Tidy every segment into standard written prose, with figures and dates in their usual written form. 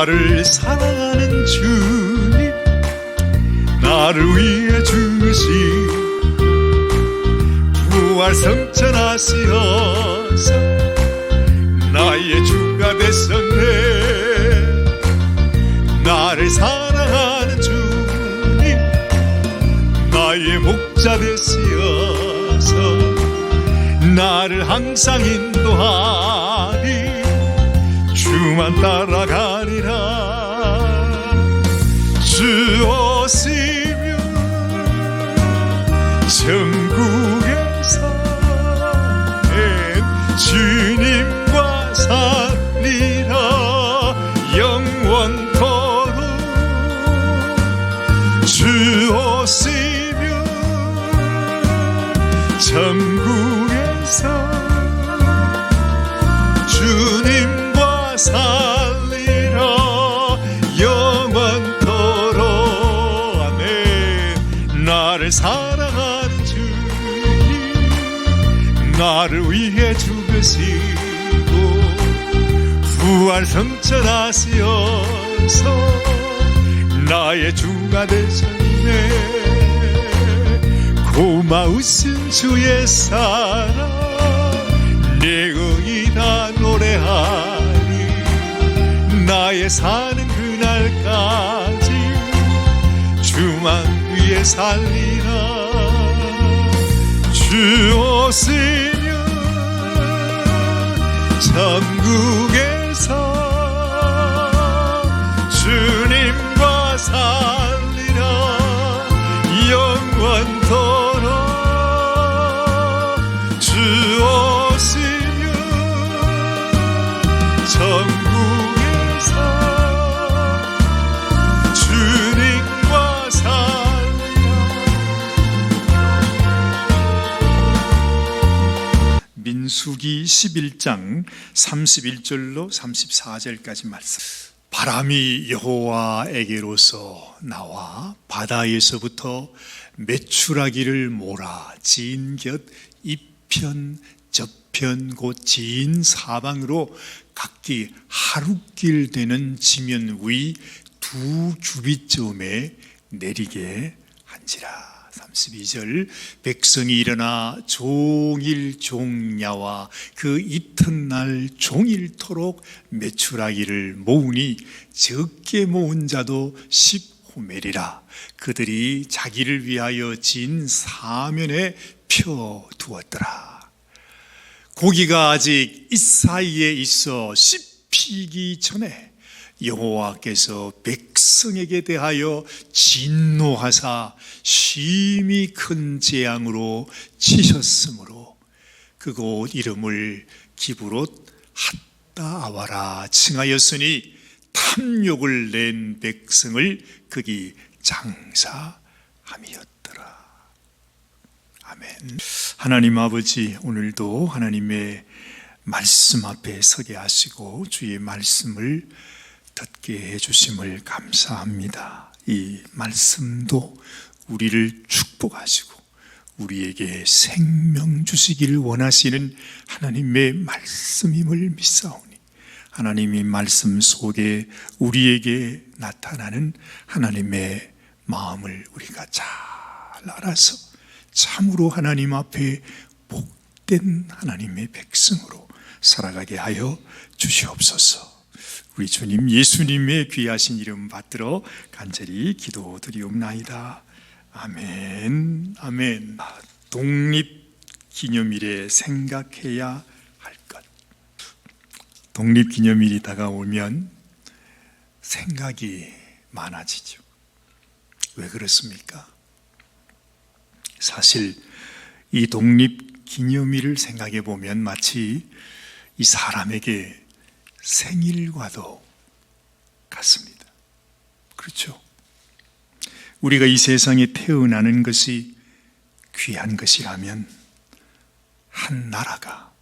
나를 사랑하는 주님, 나를 위해 죽으신 부활 성천하시어서 나의 주가 되셨네. 나를 사랑하는 주님, 나의 목자 되시어서 나를 항상 인도하리. 주만 따라가리라. 주 오시면 천국에서 주님과 살리라. 영원토록 주 오시면 천국에서 주님과 살리라. 영원토록. 아멘. 나를 사랑하는 주님, 나를 위해 죽으시고 부활 성천하시어서 나의 주가 되셨네. 고마우신 주의 사랑 내 의의 다 노래하리. 나의 사는 그날까지 주만 위해 살리라. 주 오시면 천국에서 주님과 살리라. 영원토록 주 오시면 천국에서 주님과 살리라. 민수기 11장 31절로 34절까지 말씀. 바람이 여호와에게로서 나와 바다에서부터 메추라기를 몰아 지인 곁 이편 저편 곧 지인 사방으로 각기 하룻길 되는 지면 위 두 규빗쯤에 내리게 한지라. 32절. 백성이 일어나 종일 종야와 그 이튿날 종일토록 메추라기를 모으니 적게 모은 자도 10호멜이라. 그들이 자기를 위하여 진 사면에 펴두었더라. 고기가 아직 이 사이에 있어 씹히기 전에 여호와께서 백성에게 대하여 진노하사 심히 큰 재앙으로 치셨으므로 그곳 이름을 기브롯 핫다아와라 칭하였으니 탐욕을 낸 백성을 거기 장사함이었더라. 아멘. 하나님 아버지, 오늘도 하나님의 말씀 앞에 서게 하시고 주의 말씀을 듣게 해주심을 감사합니다. 이 말씀도 우리를 축복하시고 우리에게 생명 주시기를 원하시는 하나님의 말씀임을 믿사오니 하나님의 말씀 속에 우리에게 나타나는 하나님의 마음을 우리가 잘 알아서 참으로 하나님 앞에 복된 하나님의 백성으로 살아가게 하여 주시옵소서. 우리 주님 예수님의 귀하신 이름 받들어 간절히 기도드리옵나이다. 아멘. 아멘. 독립기념일에 생각해야 할 것. 독립기념일이 다가오면 생각이 많아지죠. 왜 그렇습니까? 사실 이 독립기념일을 생각해 보면 마치 이 사람에게 생일과도 같습니다. 그렇죠? 우리가 이 세상에 태어나는 것이 귀한 것이라면 한 나라가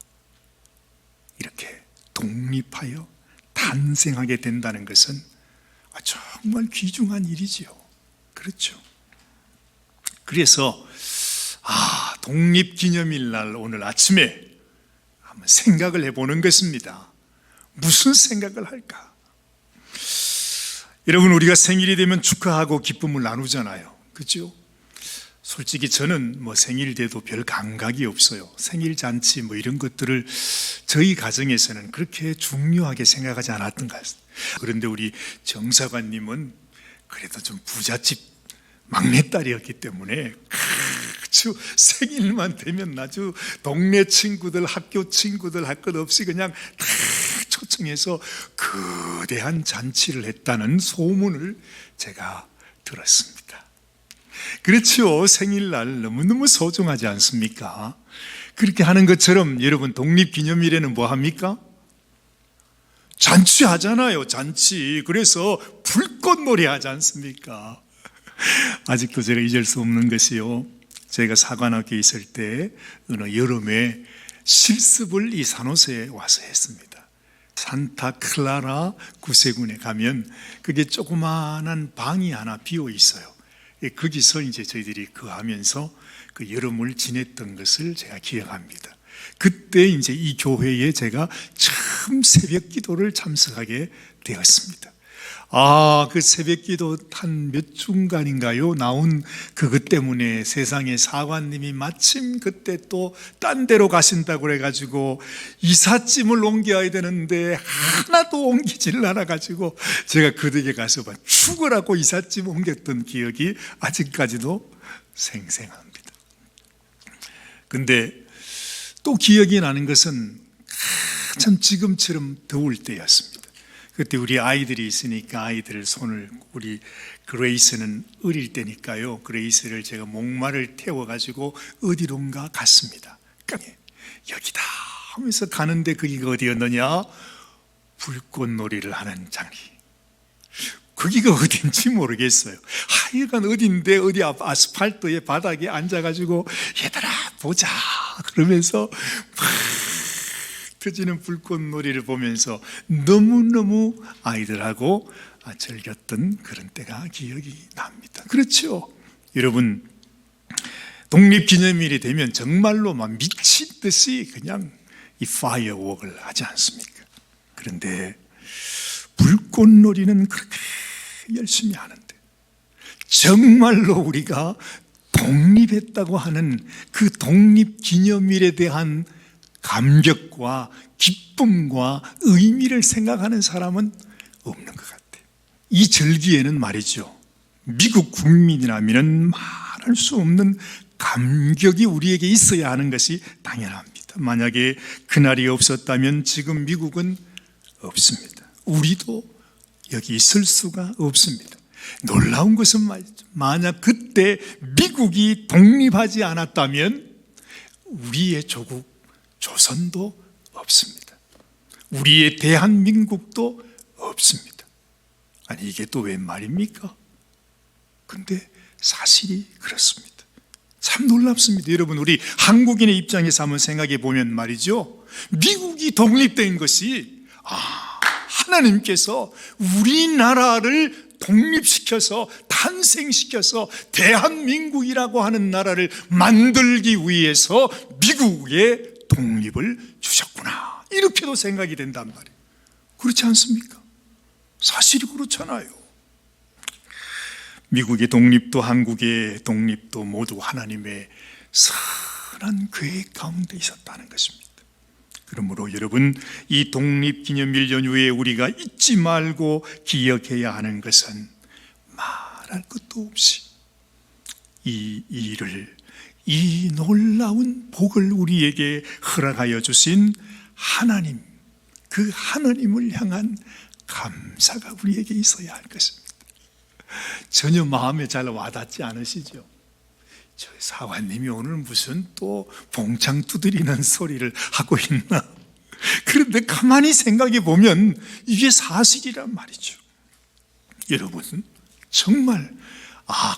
이렇게 독립하여 탄생하게 된다는 것은 정말 귀중한 일이지요. 그렇죠? 그래서 독립기념일 날 오늘 아침에 한번 생각을 해보는 것입니다. 무슨 생각을 할까? 여러분, 우리가 생일이 되면 축하하고 기쁨을 나누잖아요. 그렇죠? 솔직히 저는 생일 돼도 별 감각이 없어요. 생일 잔치 이런 것들을 저희 가정에서는 그렇게 중요하게 생각하지 않았던 것 같습니다. 그런데 우리 정사관님은 그래도 좀 부잣집 막내딸이었기 때문에 아주 생일만 되면 아주 동네 친구들, 학교 친구들 할 것 없이 그냥 다 초청해서 거대한 잔치를 했다는 소문을 제가 들었습니다. 그렇죠. 생일날 너무너무 소중하지 않습니까? 그렇게 하는 것처럼 여러분, 독립기념일에는 뭐 합니까? 잔치 하잖아요. 잔치. 그래서 불꽃놀이 하지 않습니까? 아직도 제가 잊을 수 없는 것이요, 제가 사관학교에 있을 때 어느 여름에 실습을 이 산호세에 와서 했습니다. 산타클라라 구세군에 가면 그게 조그마한 방이 하나 비어 있어요. 거기서 이제 저희들이 거하면서 그 여름을 지냈던 것을 제가 기억합니다. 그때 이제 이 교회에 제가 처음 새벽 기도를 참석하게 되었습니다. 그 새벽 기도 한 몇 중간인가요? 나온 그것 때문에 세상에 사관님이 마침 그때 또 딴 데로 가신다고 그래가지고 이삿짐을 옮겨야 되는데 하나도 옮기질 않아가지고 제가 그 댁에 가서 죽으라고 이삿짐 옮겼던 기억이 아직까지도 생생합니다. 근데 또 기억이 나는 것은 참 지금처럼 더울 때였습니다. 그때 우리 아이들이 있으니까 아이들 손을, 우리 그레이스는 어릴 때니까요, 그레이스를 제가 목마를 태워가지고 어디론가 갔습니다. 여기다 하면서 가는데 거기가 어디였느냐? 불꽃놀이를 하는 장리. 거기가 어딘지 모르겠어요. 하여간 어딘데 어디 아스팔트의 바닥에 앉아가지고 얘들아 보자 그러면서 막 터지는 불꽃놀이를 보면서 너무너무 아이들하고 즐겼던 그런 때가 기억이 납니다. 그렇죠? 여러분, 독립기념일이 되면 정말로 막 미친 듯이 그냥 이 파이어웍을 하지 않습니까? 그런데 불꽃놀이는 그렇게 열심히 하는데 정말로 우리가 독립했다고 하는 그 독립기념일에 대한 감격과 기쁨과 의미를 생각하는 사람은 없는 것 같아요. 이 절기에는 말이죠, 미국 국민이라면 말할 수 없는 감격이 우리에게 있어야 하는 것이 당연합니다. 만약에 그날이 없었다면 지금 미국은 없습니다. 우리도 여기 있을 수가 없습니다. 놀라운 것은 말이죠, 만약 그때 미국이 독립하지 않았다면 우리의 조국 조선도 없습니다. 우리의 대한민국도 없습니다. 아니, 이게 또 웬 말입니까? 근데 사실이 그렇습니다. 참 놀랍습니다. 여러분, 우리 한국인의 입장에서 한번 생각해 보면 말이죠, 미국이 독립된 것이 하나님께서 우리나라를 독립시켜서 탄생시켜서 대한민국이라고 하는 나라를 만들기 위해서 미국의 독립을 주셨구나, 이렇게도 생각이 된단 말이에요. 그렇지 않습니까? 사실이 그렇잖아요. 미국의 독립도 한국의 독립도 모두 하나님의 선한 계획 가운데 있었다는 것입니다. 그러므로 여러분, 이 독립기념일 연휴에 우리가 잊지 말고 기억해야 하는 것은 말할 것도 없이 이 일을, 이 놀라운 복을 우리에게 허락하여 주신 하나님, 그 하나님을 향한 감사가 우리에게 있어야 할 것입니다. 전혀 마음에 잘 와닿지 않으시죠? 저 사관님이 오늘 무슨 또 봉창 두드리는 소리를 하고 있나? 그런데 가만히 생각해 보면 이게 사실이란 말이죠. 여러분, 정말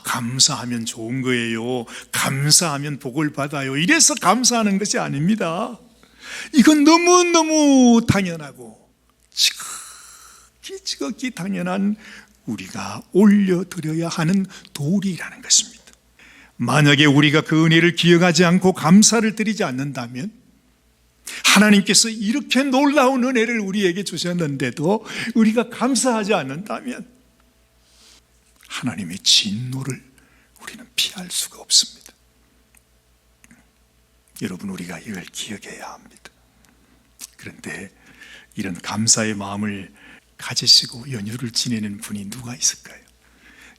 감사하면 좋은 거예요, 감사하면 복을 받아요, 이래서 감사하는 것이 아닙니다. 이건 너무너무 당연하고 지극히 당연한 우리가 올려드려야 하는 도리라는 것입니다. 만약에 우리가 그 은혜를 기억하지 않고 감사를 드리지 않는다면, 하나님께서 이렇게 놀라운 은혜를 우리에게 주셨는데도 우리가 감사하지 않는다면 하나님의 진노를 우리는 피할 수가 없습니다. 여러분, 우리가 이걸 기억해야 합니다. 그런데 이런 감사의 마음을 가지시고 연휴를 지내는 분이 누가 있을까요?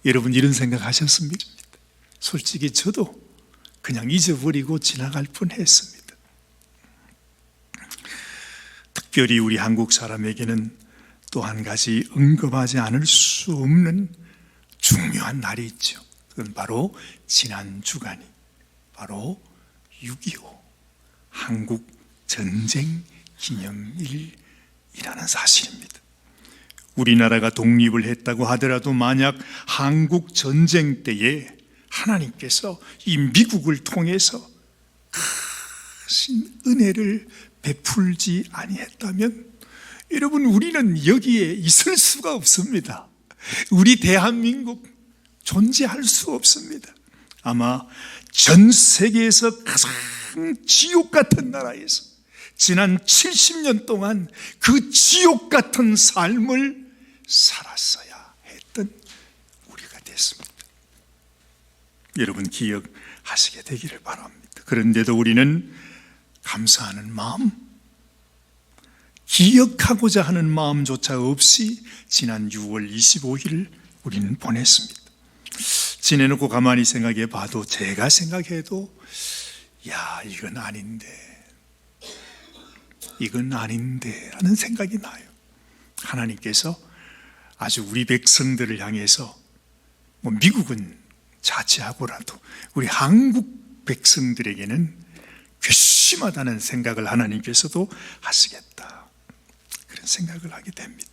여러분, 이런 생각 하셨습니까? 솔직히 저도 그냥 잊어버리고 지나갈 뻔했습니다. 특별히 우리 한국 사람에게는 또 한 가지 언급하지 않을 수 없는 중요한 날이 있죠. 그건 바로 지난 주간이 바로 6.25 한국 전쟁 기념일이라는 사실입니다. 우리나라가 독립을 했다고 하더라도 만약 한국 전쟁 때에 하나님께서 이 미국을 통해서 크신 은혜를 베풀지 아니했다면 여러분, 우리는 여기에 있을 수가 없습니다. 우리 대한민국 존재할 수 없습니다. 아마 전 세계에서 가장 지옥 같은 나라에서 지난 70년 동안 그 지옥 같은 삶을 살았어야 했던 우리가 됐습니다. 여러분, 기억하시게 되기를 바랍니다. 그런데도 우리는 감사하는 마음, 기억하고자 하는 마음조차 없이 지난 6월 25일을 우리는 보냈습니다. 지내놓고 가만히 생각해 봐도, 제가 생각해도 이건 아닌데 하는 생각이 나요. 하나님께서 아주 우리 백성들을 향해서 미국은 자치하고라도 우리 한국 백성들에게는 괘씸하다는 생각을 하나님께서도 하시겠다, 그런 생각을 하게 됩니다.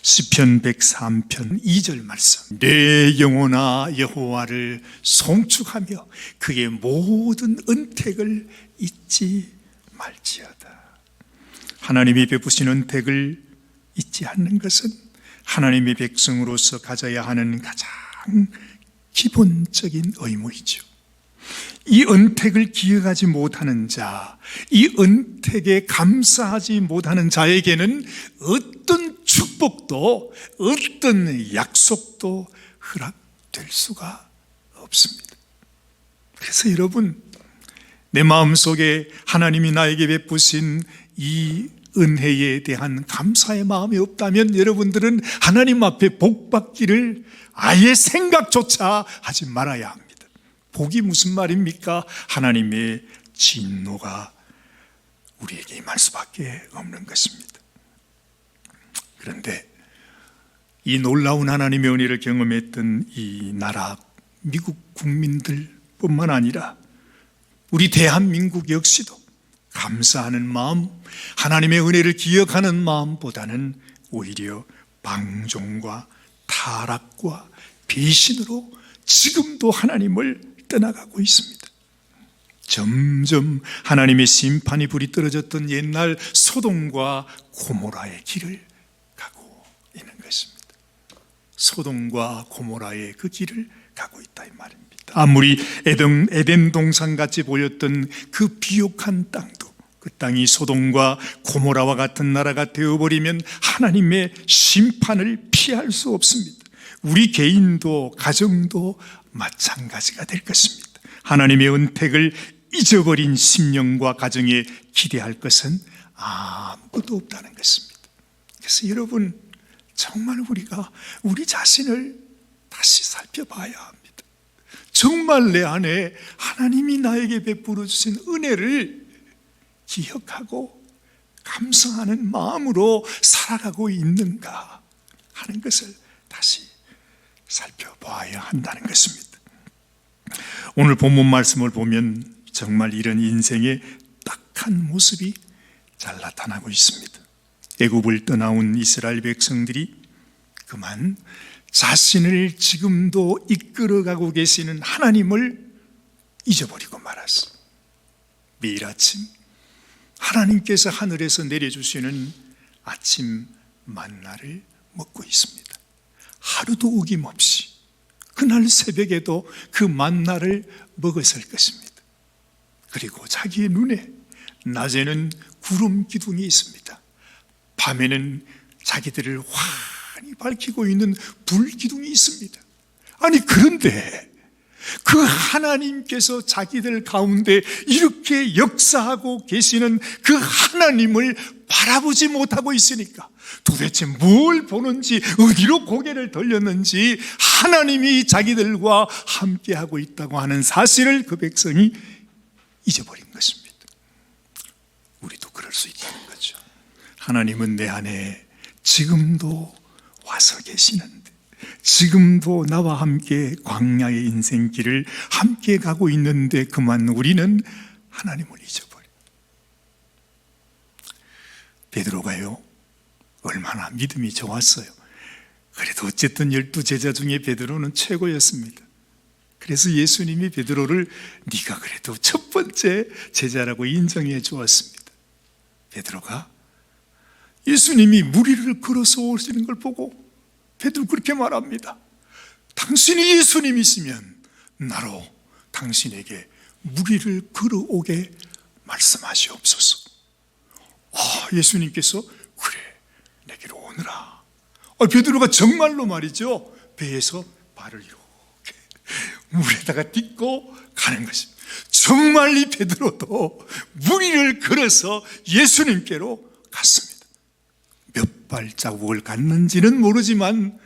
시편 103편 2절 말씀, 내 영혼아 여호와를 송축하며 그의 모든 은택을 잊지 말지어다. 하나님이 베푸신 은택을 잊지 않는 것은 하나님의 백성으로서 가져야 하는 가장 기본적인 의무이죠. 이 은택을 기억하지 못하는 자, 이 은택에 감사하지 못하는 자에게는 어떤 축복도 어떤 약속도 허락될 수가 없습니다. 그래서 여러분, 내 마음속에 하나님이 나에게 베푸신 이 은혜에 대한 감사의 마음이 없다면 여러분들은 하나님 앞에 복 받기를 아예 생각조차 하지 말아야 합니다. 복이 무슨 말입니까? 하나님의 진노가 우리에게 임할 수밖에 없는 것입니다. 그런데 이 놀라운 하나님의 은혜를 경험했던 이 나라 미국 국민들뿐만 아니라 우리 대한민국 역시도 감사하는 마음, 하나님의 은혜를 기억하는 마음보다는 오히려 방종과 타락과 배신으로 지금도 하나님을 떠나가고 있습니다. 점점 하나님의 심판이 불이 떨어졌던 옛날 소돔과 고모라의 길을 가고 있는 것입니다. 소돔과 고모라의 그 길을 가고 있다, 이 말입니다. 아무리 에덴 동산같이 보였던 그 비옥한 땅도, 그 땅이 소돔과 고모라와 같은 나라가 되어버리면 하나님의 심판을 피할 수 없습니다. 우리 개인도 가정도 마찬가지가 될 것입니다. 하나님의 은택을 잊어버린 심령과 가정에 기대할 것은 아무것도 없다는 것입니다. 그래서 여러분, 정말 우리가 우리 자신을 다시 살펴봐야 합니다. 정말 내 안에 하나님이 나에게 베풀어 주신 은혜를 기억하고 감사하는 마음으로 살아가고 있는가 하는 것을 다시 살펴봐야 한다는 것입니다. 오늘 본문 말씀을 보면 정말 이런 인생의 딱한 모습이 잘 나타나고 있습니다. 애굽을 떠나온 이스라엘 백성들이 그만 자신을 지금도 이끌어가고 계시는 하나님을 잊어버리고 말았습니다. 매일 아침 하나님께서 하늘에서 내려주시는 아침 만나를 먹고 있습니다. 하루도 어김없이 그날 새벽에도 그 만나를 먹었을 것입니다. 그리고 자기의 눈에 낮에는 구름 기둥이 있습니다. 밤에는 자기들을 환히 밝히고 있는 불 기둥이 있습니다. 아니 그런데 그 하나님께서 자기들 가운데 이렇게 역사하고 계시는 그 하나님을 바라보지 못하고 있으니까 도대체 뭘 보는지, 어디로 고개를 돌렸는지 하나님이 자기들과 함께하고 있다고 하는 사실을 그 백성이 잊어버린 것입니다. 우리도 그럴 수 있다는 거죠. 하나님은 내 안에 지금도 와서 계시는데, 지금도 나와 함께 광야의 인생길을 함께 가고 있는데 그만 우리는 하나님을 잊어버려. 베드로가요, 얼마나 믿음이 좋았어요. 그래도 어쨌든 12제자 중에 베드로는 최고였습니다. 그래서 예수님이 베드로를 네가 그래도 첫 번째 제자라고 인정해 주었습니다. 베드로가 예수님이 무리를 걸어서 오시는 걸 보고 베드로 그렇게 말합니다. 당신이 예수님이시면 나로 당신에게 무리를 걸어오게 말씀하시옵소서. 예수님께서 그래 내게로 오너라. 베드로가 정말로 말이죠, 배에서 발을 이렇게 물에다가 딛고 가는 것입니다. 정말 이 베드로도 무리를 걸어서 예수님께로 갔습니다. 몇 발자국을 갔는지는 모르지만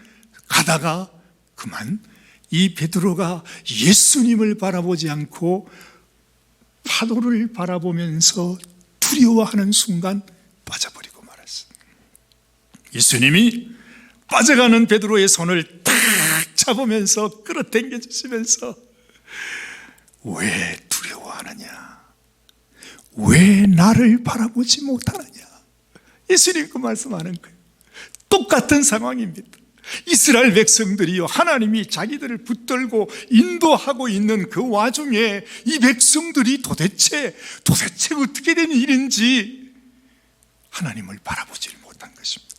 가다가 그만 이 베드로가 예수님을 바라보지 않고 파도를 바라보면서 두려워하는 순간 빠져버리고 말았어요. 예수님이 빠져가는 베드로의 손을 탁 잡으면서 끌어당겨 주시면서 왜 두려워하느냐? 왜 나를 바라보지 못하느냐? 예수님 그 말씀하는 거예요. 똑같은 상황입니다. 이스라엘 백성들이요, 하나님이 자기들을 붙들고 인도하고 있는 그 와중에 이 백성들이 도대체 어떻게 된 일인지 하나님을 바라보지 못한 것입니다.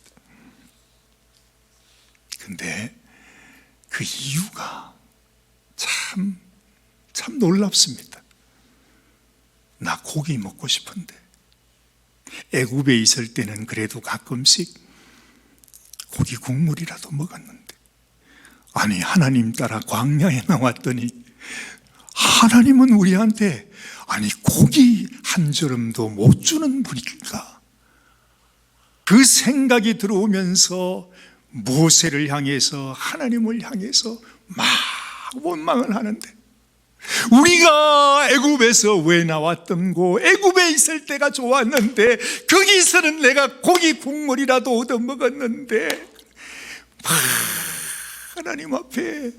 근데 그 이유가 참 놀랍습니다. 나 고기 먹고 싶은데, 애굽에 있을 때는 그래도 가끔씩 고기 국물이라도 먹었는데, 아니 하나님 따라 광야에 나왔더니 하나님은 우리한테 고기 한 저름도 못 주는 분일까? 그 생각이 들어오면서 모세를 향해서, 하나님을 향해서 막 원망을 하는데, 우리가 애굽에서 왜 나왔던고, 애굽에 있을 때가 좋았는데 거기서는 내가 고기 국물이라도 얻어 먹었는데, 하나님 앞에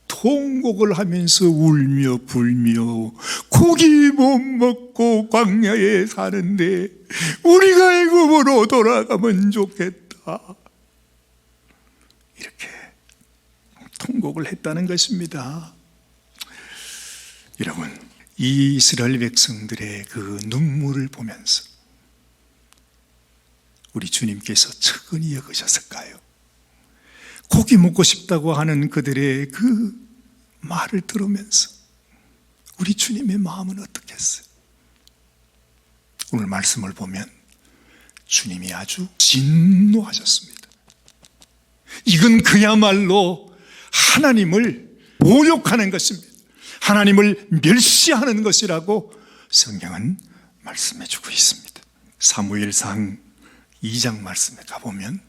통곡을 하면서 울며 불며 고기 못 먹고 광야에 사는데 우리가 애굽으로 돌아가면 좋겠다, 이렇게 통곡을 했다는 것입니다. 여러분, 이 이스라엘 백성들의 그 눈물을 보면서 우리 주님께서 측은히 여기셨을까요? 고기 먹고 싶다고 하는 그들의 그 말을 들으면서 우리 주님의 마음은 어떻겠어요? 오늘 말씀을 보면 주님이 아주 진노하셨습니다. 이건 그야말로 하나님을 모욕하는 것입니다. 하나님을 멸시하는 것이라고 성경은 말씀해주고 있습니다. 사무엘상 2장 말씀에 가보면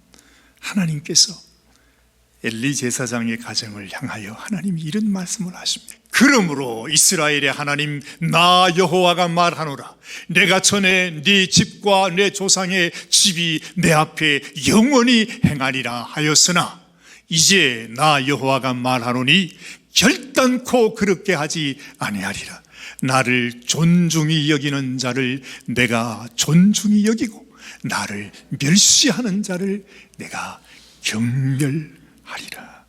하나님께서 엘리 제사장의 가정을 향하여 하나님이 이런 말씀을 하십니다. 그러므로 이스라엘의 하나님 나 여호와가 말하노라, 내가 전에 네 집과 내 조상의 집이 내 앞에 영원히 행하리라 하였으나 이제 나 여호와가 말하노니 결단코 그렇게 하지 아니하리라. 나를 존중히 여기는 자를 내가 존중히 여기고 나를 멸시하는 자를 내가 경멸하리라.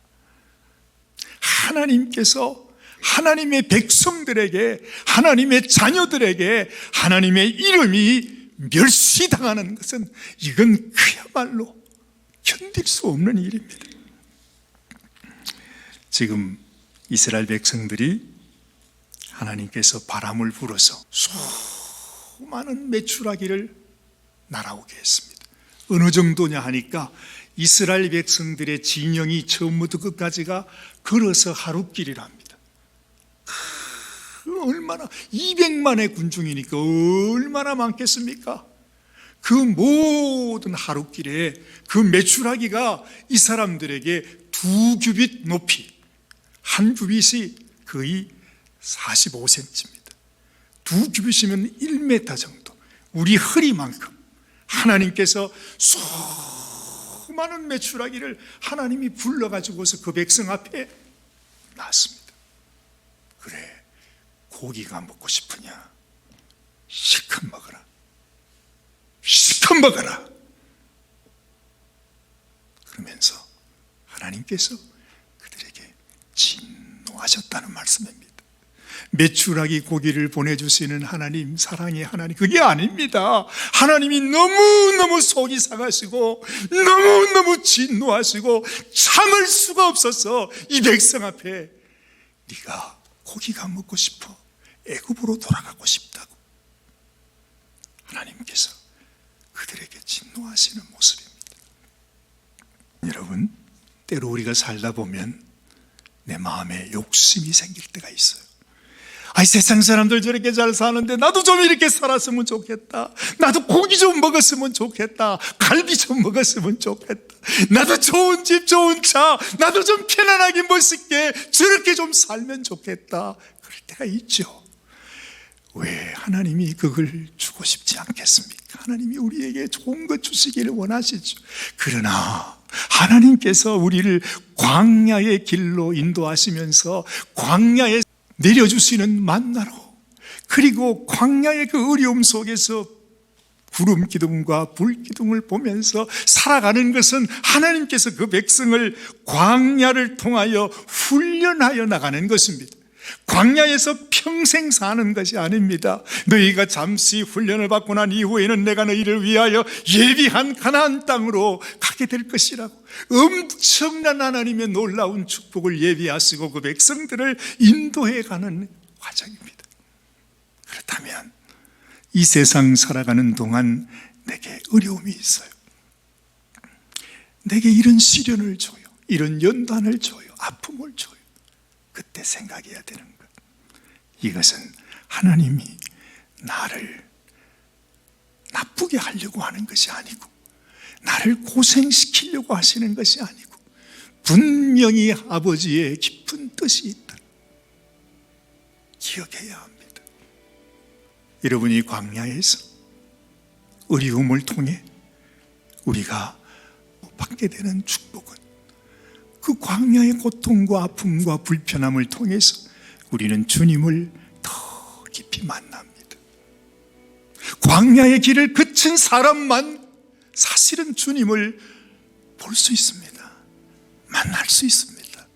하나님께서 하나님의 백성들에게, 하나님의 자녀들에게 하나님의 이름이 멸시당하는 것은 이건 그야말로 견딜 수 없는 일입니다. 지금 이스라엘 백성들이 하나님께서 바람을 불어서 수많은 메추라기를 날아오게 했습니다. 어느 정도냐 하니까 이스라엘 백성들의 진영이 처음부터 끝까지가 걸어서 하루길이랍니다. 얼마나 200만의 군중이니까 얼마나 많겠습니까? 그 모든 하루길에 그 메추라기가 이 사람들에게 2규빗 높이, 한 규빗이 거의 45cm입니다. 2규빗이면 1m 정도, 우리 허리만큼 하나님께서 수많은 메추라기를 하나님이 불러가지고서 그 백성 앞에 놨습니다. 그래, 고기가 먹고 싶으냐? 실컷 먹어라. 실컷 먹어라. 그러면서 하나님께서 그들에게 진노하셨다는 말씀입니다. 메추라기 고기를 보내주시는 하나님, 사랑의 하나님, 그게 아닙니다. 하나님이 너무너무 속이 상하시고 너무너무 진노하시고 참을 수가 없어서 이 백성 앞에 네가 고기가 먹고 싶어, 애굽으로 돌아가고 싶다고 하나님께서 그들에게 진노하시는 모습입니다. 여러분, 때로 우리가 살다 보면 내 마음에 욕심이 생길 때가 있어요. 아이, 세상 사람들 저렇게 잘 사는데 나도 좀 이렇게 살았으면 좋겠다. 나도 고기 좀 먹었으면 좋겠다. 갈비 좀 먹었으면 좋겠다. 나도 좋은 집, 좋은 차, 나도 좀 편안하게 멋있게 저렇게 좀 살면 좋겠다. 그럴 때가 있죠. 왜 하나님이 그걸 주고 싶지 않겠습니까? 하나님이 우리에게 좋은 것 주시기를 원하시죠. 그러나 하나님께서 우리를 광야의 길로 인도하시면서 광야에 내려주시는 만나로, 그리고 광야의 그 어려움 속에서 구름 기둥과 불 기둥을 보면서 살아가는 것은 하나님께서 그 백성을 광야를 통하여 훈련하여 나가는 것입니다. 광야에서 평생 사는 것이 아닙니다. 너희가 잠시 훈련을 받고 난 이후에는 내가 너희를 위하여 예비한 가나안 땅으로 가게 될 것이라고 엄청난 하나님의 놀라운 축복을 예비하시고 그 백성들을 인도해 가는 과정입니다. 그렇다면 이 세상 살아가는 동안 내게 어려움이 있어요. 내게 이런 시련을 줘요. 이런 연단을 줘요. 아픔을 줘요. 그때 생각해야 되는 것, 이것은 하나님이 나를 나쁘게 하려고 하는 것이 아니고 나를 고생시키려고 하시는 것이 아니고 분명히 아버지의 깊은 뜻이 있다. 기억해야 합니다. 여러분이 광야에서 어려움을 통해 우리가 받게 되는 축복은 그 광야의 고통과 아픔과 불편함을 통해서 우리는 주님을 더 깊이 만납니다. 광야의 길을 그친 사람만 사실은 주님을 볼 수 있습니다. 만날 수 있습니다.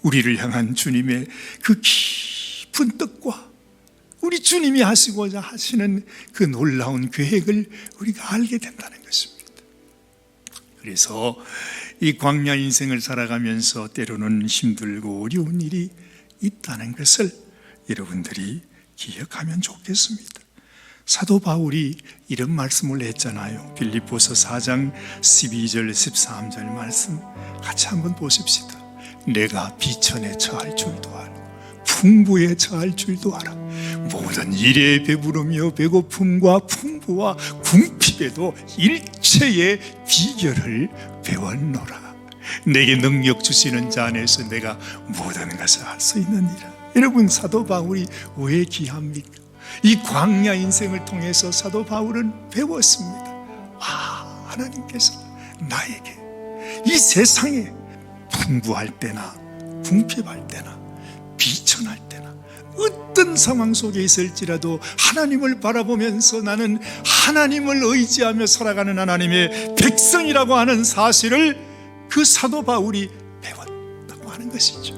우리를 향한 주님의 그 깊은 뜻과 우리 주님이 하시고자 하시는 그 놀라운 계획을 우리가 알게 된다는 것입니다. 그래서 이 광야 인생을 살아가면서 때로는 힘들고 어려운 일이 있다는 것을 여러분들이 기억하면 좋겠습니다. 사도 바울이 이런 말씀을 했잖아요. 빌립보서 4장 12절 13절 말씀 같이 한번 보십시다. 내가 비천에 처할 줄도 알아, 풍부에 처할 줄도 알아. 모든 일에 배부르며 배고픔과 풍부와 궁핍에도 일체의 비결을 배웠노라. 내게 능력 주시는 자 안에서 내가 모든 것을 할 수 있느니라. 여러분, 사도 바울이 왜 귀합니까? 이 광야 인생을 통해서 사도 바울은 배웠습니다. 하나님께서 나에게 이 세상에 풍부할 때나 궁핍할 때나 비천할 때나 어떤 상황 속에 있을지라도 하나님을 바라보면서 나는 하나님을 의지하며 살아가는 하나님의 백성이라고 하는 사실을 그 사도 바울이 배웠다고 하는 것이죠.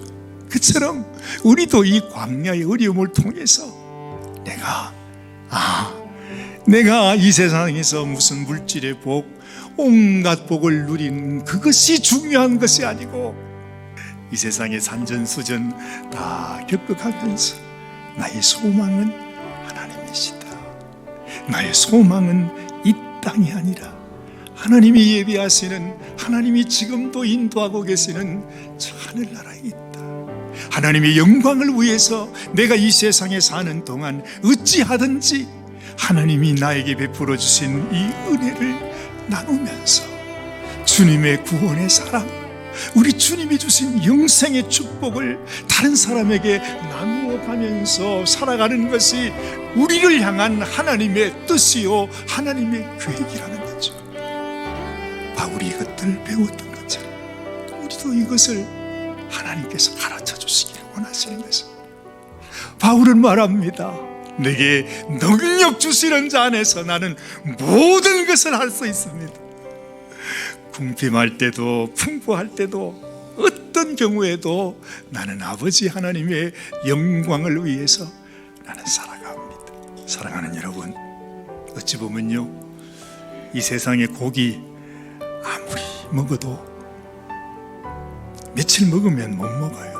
그처럼 우리도 이 광야의 어려움을 통해서 내가 이 세상에서 무슨 물질의 복, 온갖 복을 누리는 그것이 중요한 것이 아니고 이 세상의 산전수전 다 겪어가면서 나의 소망은 하나님이시다. 나의 소망은 이 땅이 아니라 하나님이 예비하시는, 하나님이 지금도 인도하고 계시는 저 하늘나라에 있다. 하나님의 영광을 위해서 내가 이 세상에 사는 동안 어찌하든지 하나님이 나에게 베풀어 주신 이 은혜를 나누면서 주님의 구원의 사랑, 우리 주님이 주신 영생의 축복을 다른 사람에게 나누어 가면서 살아가는 것이 우리를 향한 하나님의 뜻이요 하나님의 계획이라는 거죠. 바울이 이것들을 배웠던 것처럼 우리도 이것을 하나님께서 가르쳐 주시기를 원하시는 것입니다. 바울은 말합니다. 내게 능력 주시는 자 안에서 나는 모든 것을 할 수 있습니다. 궁핍할 때도 풍부할 때도 어떤 경우에도 나는 아버지 하나님의 영광을 위해서 나는 살아갑니다. 사랑하는 여러분, 어찌 보면요, 이 세상의 고기 아무리 먹어도 며칠 먹으면 못 먹어요.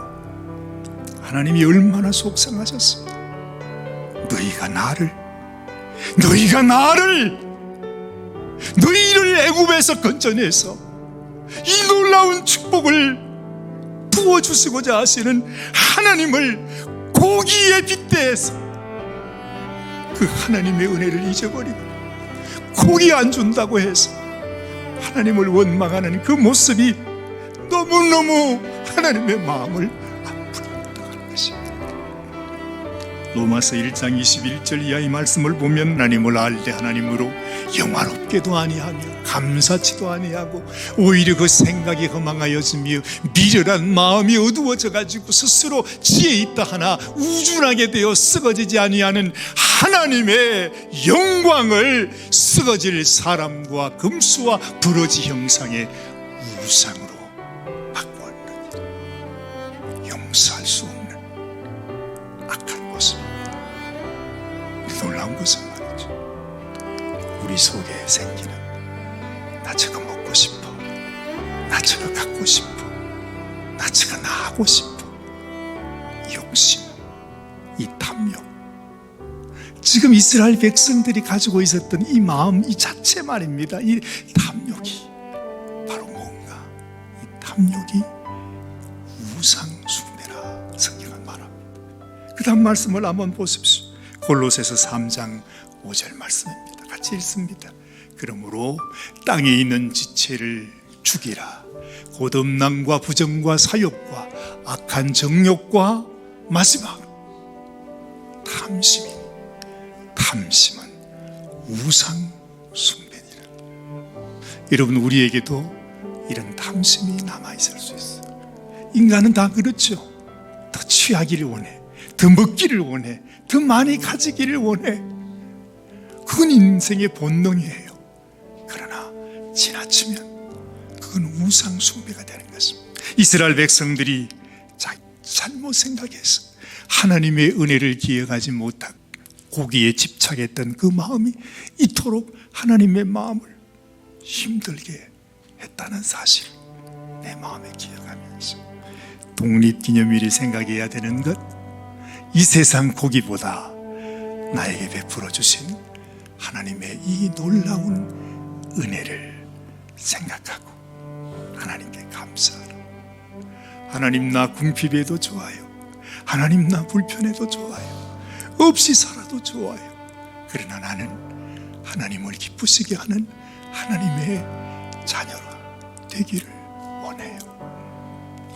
하나님이 얼마나 속상하셨습니까? 너희를 애굽에서 건져내서 이 놀라운 축복을 부어주시고자 하시는 하나님을 고기에 빗대서 그 하나님의 은혜를 잊어버리고 고기 안 준다고 해서 하나님을 원망하는 그 모습이 너무너무 하나님의 마음을 아프게 했다는 것입니다. 로마서 1장 21절 이하의 말씀을 보면 하나님을 알되 하나님으로 영화롭게도 아니하며 감사치도 아니하고 오히려 그 생각이 허망하여지며 미련한 마음이 어두워져 가지고 스스로 지혜 있다 하나 우준하게 되어 썩어지지 아니하는 하나님의 영광을 썩어질 사람과 금수와 브로지 형상의 우상으로 바꾸었느니라. 용서할 수 없는 악한 모습. 놀라운 것은 말이죠, 우리 속에 생기는 나 저거 먹고 싶어, 나 저거 갖고 싶어, 나 저거 나 하고 싶어, 욕심, 이 탐욕, 지금 이스라엘 백성들이 가지고 있었던 이 마음 이 자체 말입니다. 이 탐욕이 바로 뭔가, 이 탐욕이 우상 숭배라 성경은 말합니다. 그 다음 말씀을 한번 보십시오. 골로새서 3장 5절 말씀입니다. 같이 읽습니다. 그러므로 땅에 있는 지체를 죽이라. 곧 음란과 부정과 사욕과 악한 정욕과 마지막 탐심은 우상 숭배니라. 여러분, 우리에게도 이런 탐심이 남아있을 수 있어요. 인간은 다 그렇죠. 더 취하기를 원해, 더 먹기를 원해, 더 많이 가지기를 원해. 그건 인생의 본능이에요. 그러나 지나치면 그건 우상 숭배가 되는 것입니다. 이스라엘 백성들이 잘못 생각해서 하나님의 은혜를 기억하지 못하고 고기에 집착했던 그 마음이 이토록 하나님의 마음을 힘들게 했다는 사실, 내 마음에 기억하면서 독립기념일이 생각해야 되는 것, 이 세상 고기보다 나에게 베풀어 주신 하나님의 이 놀라운 은혜를 생각하고 하나님께 감사하라. 하나님, 나 궁핍해도 좋아요. 하나님, 나 불편해도 좋아요. 없이 살아도 좋아요. 그러나 나는 하나님을 기쁘시게 하는 하나님의 자녀가 되기를 원해요.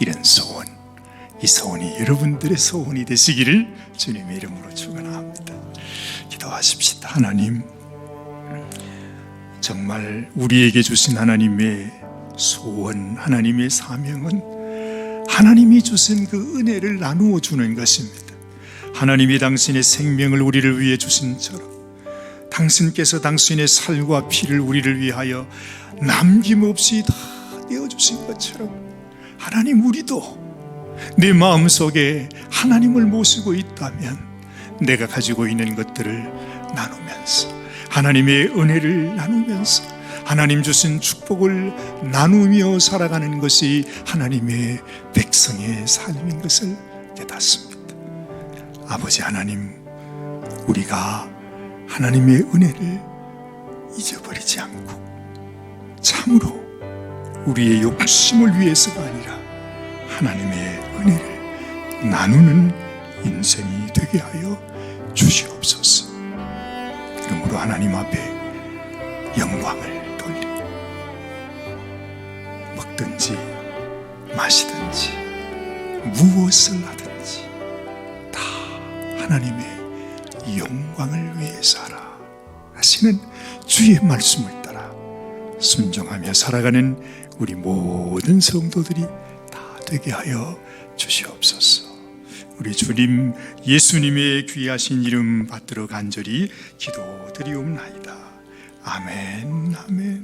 이런 소원, 이 소원이 여러분들의 소원이 되시기를 주님의 이름으로 축원합니다. 기도하십시다. 하나님, 정말 우리에게 주신 하나님의 소원, 하나님의 사명은 하나님이 주신 그 은혜를 나누어 주는 것입니다. 하나님이 당신의 생명을 우리를 위해 주신처럼 당신께서 당신의 살과 피를 우리를 위하여 남김없이 다 내어주신 것처럼 하나님, 우리도 내 마음속에 하나님을 모시고 있다면 내가 가지고 있는 것들을 나누면서 하나님의 은혜를 나누면서 하나님 주신 축복을 나누며 살아가는 것이 하나님의 백성의 삶인 것을 깨닫습니다. 아버지 하나님, 우리가 하나님의 은혜를 잊어버리지 않고 참으로 우리의 욕심을 위해서가 아니라 하나님의 은혜를 나누는 인생이 되게 하여 주시옵소서. 그러므로 하나님 앞에 영광을 돌리고 먹든지 마시든지 무엇을 하든지 다 하나님의 영광을 위해서 하라 하시는 주의 말씀을 따라 순종하며 살아가는 우리 모든 성도들이 다 되게 하여 주시옵소서. 우리 주님 예수님의 귀하신 이름 받들어 간절히 기도드리옵나이다. 아멘, 아멘.